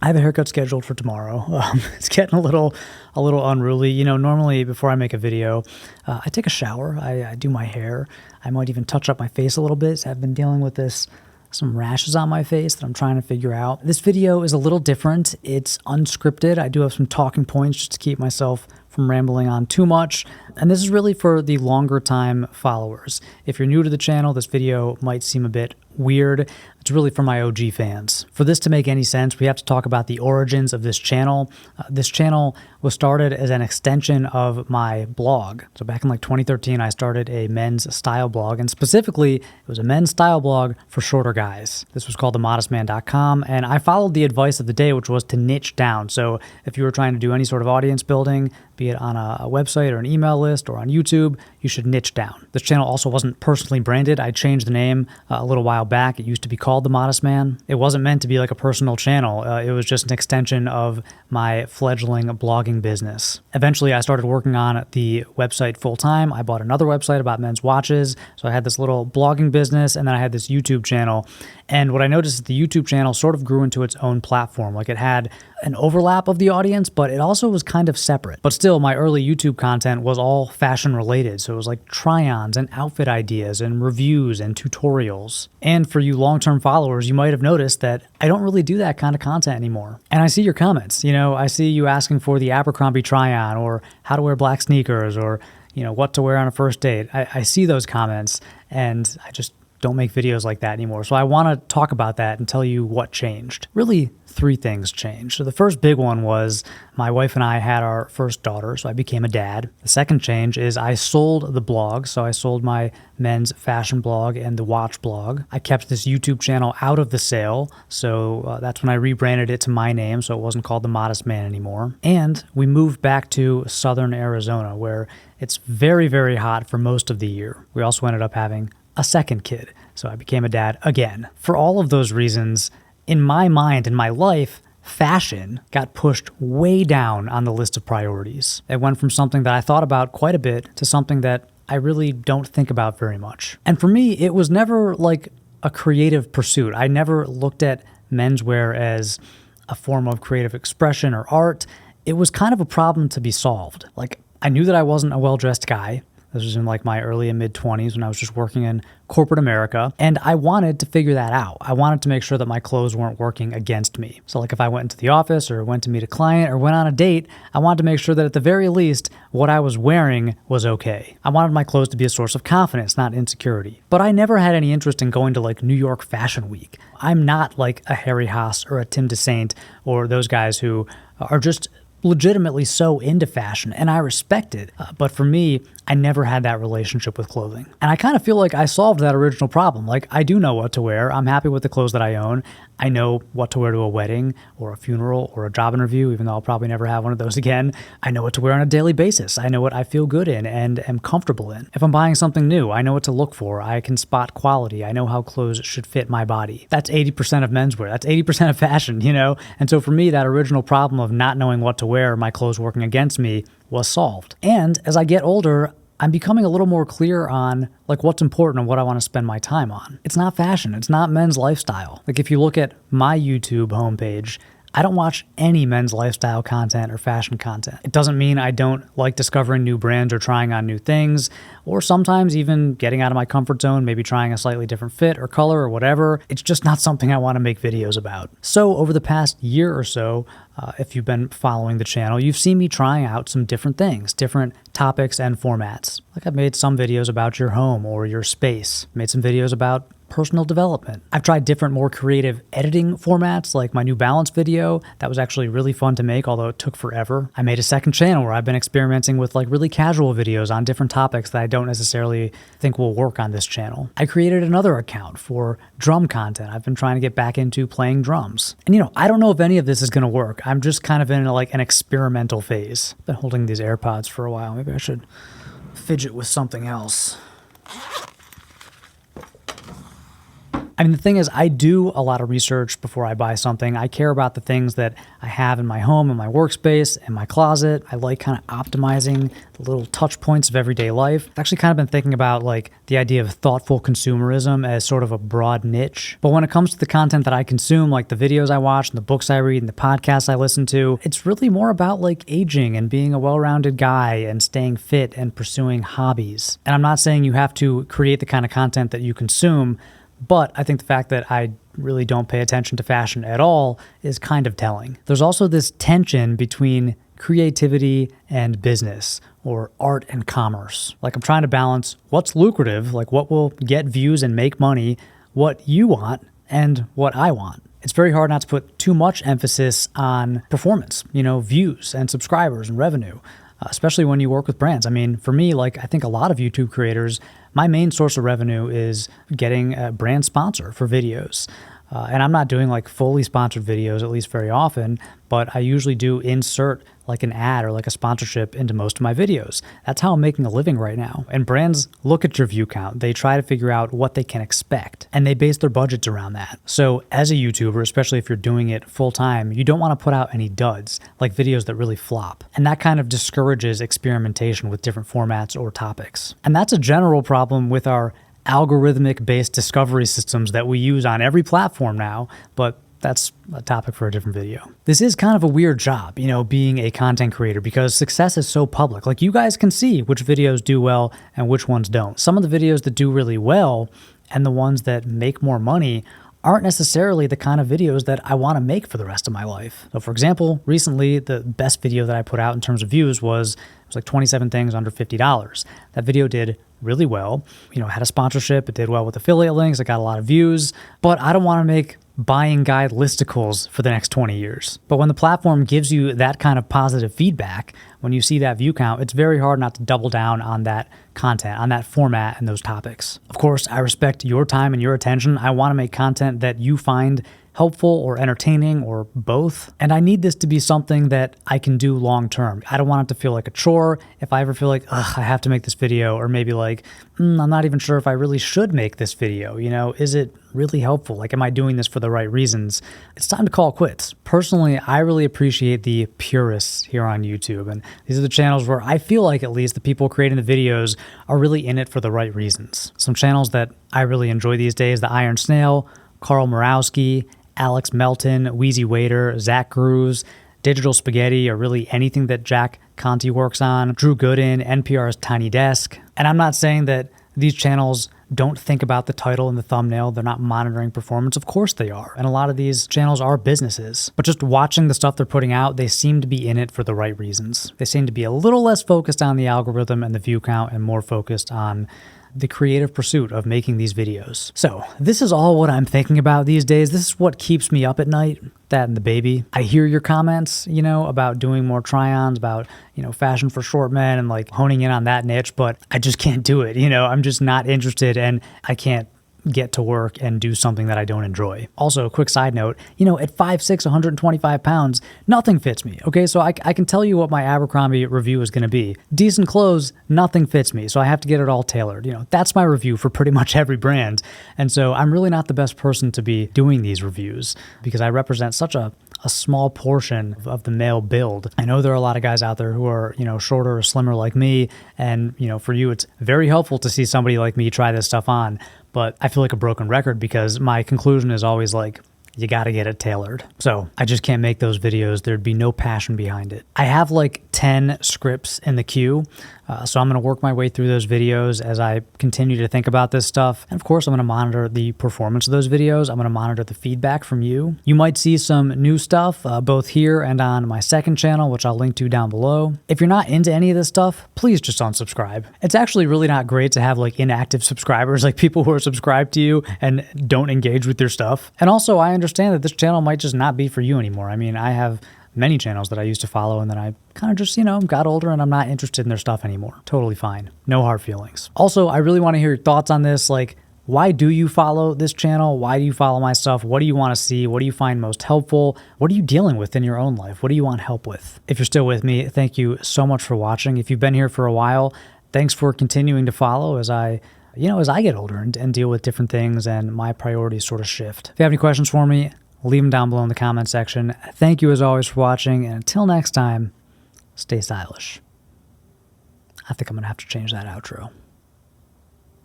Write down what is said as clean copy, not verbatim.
I have a haircut scheduled for tomorrow. It's getting a little unruly. You know, normally before I make a video, I take a shower. I do my hair. I might even touch up my face a little bit. So I've been dealing with some rashes on my face that I'm trying to figure out. This video is a little different. It's unscripted. I do have some talking points just to keep myself from rambling on too much. And this is really for the longer time followers. If you're new to the channel, this video might seem a bit weird. It's really for my OG fans. For this to make any sense, we have to talk about the origins of this channel. This channel was started as an extension of my blog. So back in like 2013, I started a men's style blog, and specifically, it was a men's style blog for shorter guys. This was called themodestman.com, and I followed the advice of the day, which was to niche down. So if you were trying to do any sort of audience building, be it on a website or an email list or on YouTube, you should niche down. This channel also wasn't personally branded. I changed the name a little while back. It used to be called The Modest Man. It wasn't meant to be like a personal channel. It was just an extension of my fledgling blogging business. Eventually, I started working on the website full-time. I bought another website about men's watches. So I had this little blogging business, and then I had this YouTube channel. And what I noticed is the YouTube channel sort of grew into its own platform. Like, it had an overlap of the audience, but it also was kind of separate. But still, my early YouTube content was all fashion related. So it was like try-ons and outfit ideas and reviews and tutorials. And for you long-term followers, you might have noticed that I don't really do that kind of content anymore. And I see your comments. You know, I see you asking for the Abercrombie try-on, or how to wear black sneakers, or, you know, what to wear on a first date. I see those comments, and I just don't make videos like that anymore. So I want to talk about that and tell you what changed. Really, 3 things changed. So the first big one was my wife and I had our first daughter, so I became a dad. The second change is I sold the blog. So I sold my men's fashion blog and the watch blog. I kept this YouTube channel out of the sale. So that's when I rebranded it to my name, so it wasn't called The Modest Man anymore. And we moved back to Southern Arizona, where it's very, very hot for most of the year. We also ended up having a second kid. So I became a dad again. For all of those reasons, in my mind, in my life, fashion got pushed way down on the list of priorities. It went from something that I thought about quite a bit to something that I really don't think about very much. And for me, it was never like a creative pursuit. I never looked at menswear as a form of creative expression or art. It was kind of a problem to be solved. Like, I knew that I wasn't a well-dressed guy. This was in like my early and mid 20s when I was just working in corporate America. And I wanted to figure that out. I wanted to make sure that my clothes weren't working against me. So like if I went into the office or went to meet a client or went on a date, I wanted to make sure that at the very least, what I was wearing was okay. I wanted my clothes to be a source of confidence, not insecurity. But I never had any interest in going to like New York Fashion Week. I'm not like a Harry Haas or a Tim DeSaint or those guys who are just legitimately so into fashion, and I respect it. But for me, I never had that relationship with clothing. And I kind of feel like I solved that original problem. Like, I do know what to wear. I'm happy with the clothes that I own. I know what to wear to a wedding or a funeral or a job interview, even though I'll probably never have one of those again. I know what to wear on a daily basis. I know what I feel good in and am comfortable in. If I'm buying something new, I know what to look for. I can spot quality. I know how clothes should fit my body. That's 80% of menswear. That's 80% of fashion, you know? And so for me, that original problem of not knowing what to wear, my clothes working against me, was solved. And as I get older, I'm becoming a little more clear on like what's important and what I want to spend my time on. It's not fashion. It's not men's lifestyle. Like, if you look at my YouTube homepage, I don't watch any men's lifestyle content or fashion content. It doesn't mean I don't like discovering new brands or trying on new things, or sometimes even getting out of my comfort zone, maybe trying a slightly different fit or color or whatever. It's just not something I want to make videos about. So over the past year or so, if you've been following the channel, you've seen me trying out some different things, different topics and formats. Like, I've made some videos about your home or your space, made some videos about personal development. I've tried different, more creative editing formats, like my New Balance video. That was actually really fun to make, although it took forever. I made a second channel where I've been experimenting with like really casual videos on different topics that I don't necessarily think will work on this channel. I created another account for drum content. I've been trying to get back into playing drums. And you know, I don't know if any of this is going to work. I'm just kind of in like an experimental phase. I've been holding these AirPods for a while. Maybe I should fidget with something else. I mean, the thing is, I do a lot of research before I buy something. I care about the things that I have in my home, in my workspace, in my closet. I like kind of optimizing the little touch points of everyday life. I've actually kind of been thinking about like the idea of thoughtful consumerism as sort of a broad niche. But when it comes to the content that I consume, like the videos I watch and the books I read and the podcasts I listen to, it's really more about like aging and being a well-rounded guy and staying fit and pursuing hobbies. And I'm not saying you have to create the kind of content that you consume, but I think the fact that I really don't pay attention to fashion at all is kind of telling. There's also this tension between creativity and business, or art and commerce. Like, I'm trying to balance what's lucrative, like what will get views and make money, what you want, and what I want. It's very hard not to put too much emphasis on performance, views and subscribers and revenue, especially when you work with brands. I mean, for me, like I think a lot of YouTube creators, my main source of revenue is getting a brand sponsor for videos. And I'm not doing like fully sponsored videos, at least very often, but I usually do insert like an ad or like a sponsorship into most of my videos. That's how I'm making a living right now. And brands look at your view count. They try to figure out what they can expect, and they base their budgets around that. So as a YouTuber, especially if you're doing it full time, you don't want to put out any duds, like videos that really flop. And that kind of discourages experimentation with different formats or topics. And that's a general problem with our algorithmic-based discovery systems that we use on every platform now, but that's a topic for a different video. This is kind of a weird job, being a content creator, because success is so public. Like, you guys can see which videos do well and which ones don't. Some of the videos that do really well and the ones that make more money aren't necessarily the kind of videos that I want to make for the rest of my life. So for example, recently, the best video that I put out in terms of views was like 27 things under $50. That video did really well. It had a sponsorship. It did well with affiliate links. It got a lot of views, but I don't want to make buying guide listicles for the next 20 years. But when the platform gives you that kind of positive feedback, when you see that view count, it's very hard not to double down on that content, on that format and those topics. Of course, I respect your time and your attention. I want to make content that you find helpful or entertaining or both. And I need this to be something that I can do long term. I don't want it to feel like a chore. If I ever feel like, I have to make this video, or maybe like, I'm not even sure if I really should make this video. Is it really helpful? Like, am I doing this for the right reasons? It's time to call quits. Personally, I really appreciate the Purists here on YouTube. And these are the channels where I feel like at least the people creating the videos are really in it for the right reasons. Some channels that I really enjoy these days: The Iron Snail, Carl Morawski, Alex Melton, Wheezy Waiter, Zach Grooves, Digital Spaghetti, or really anything that Jack Conti works on, Drew Gooden, NPR's Tiny Desk. And I'm not saying that these channels don't think about the title and the thumbnail. They're not monitoring performance. Of course they are. And a lot of these channels are businesses. But just watching the stuff they're putting out, they seem to be in it for the right reasons. They seem to be a little less focused on the algorithm and the view count and more focused on the creative pursuit of making these videos. So this is all what I'm thinking about these days. This is what keeps me up at night, that and the baby. I hear your comments, about doing more try-ons, about, fashion for short men and like honing in on that niche, but I just can't do it. I'm just not interested, and I can't get to work and do something that I don't enjoy. Also, a quick side note, at 5'6", 125 pounds, nothing fits me. Okay, so I can tell you what my Abercrombie review is going to be. Decent clothes, nothing fits me, so I have to get it all tailored. That's my review for pretty much every brand. And so I'm really not the best person to be doing these reviews because I represent such a small portion of the male build. I know there are a lot of guys out there who are, shorter or slimmer like me, and, for you, it's very helpful to see somebody like me try this stuff on. But I feel like a broken record because my conclusion is always like, you got to get it tailored. So I just can't make those videos. There'd be no passion behind it. I have like 10 scripts in the queue. So I'm going to work my way through those videos as I continue to think about this stuff. And of course, I'm going to monitor the performance of those videos. I'm going to monitor the feedback from you. You might see some new stuff both here and on my second channel, which I'll link to down below. If you're not into any of this stuff, please just unsubscribe. It's actually really not great to have like inactive subscribers, like people who are subscribed to you and don't engage with your stuff. And also, I understand that this channel might just not be for you anymore. I mean, I have many channels that I used to follow, and then I kind of just, got older and I'm not interested in their stuff anymore. Totally fine. No hard feelings. Also, I really want to hear your thoughts on this. Like, why do you follow this channel? Why do you follow my stuff? What do you want to see? What do you find most helpful? What are you dealing with in your own life? What do you want help with? If you're still with me, thank you so much for watching. If you've been here for a while, thanks for continuing to follow as I as I get older and deal with different things and my priorities sort of shift. If you have any questions for me, leave them down below in the comment section. Thank you as always for watching, and until next time, stay stylish. I think I'm going to have to change that outro.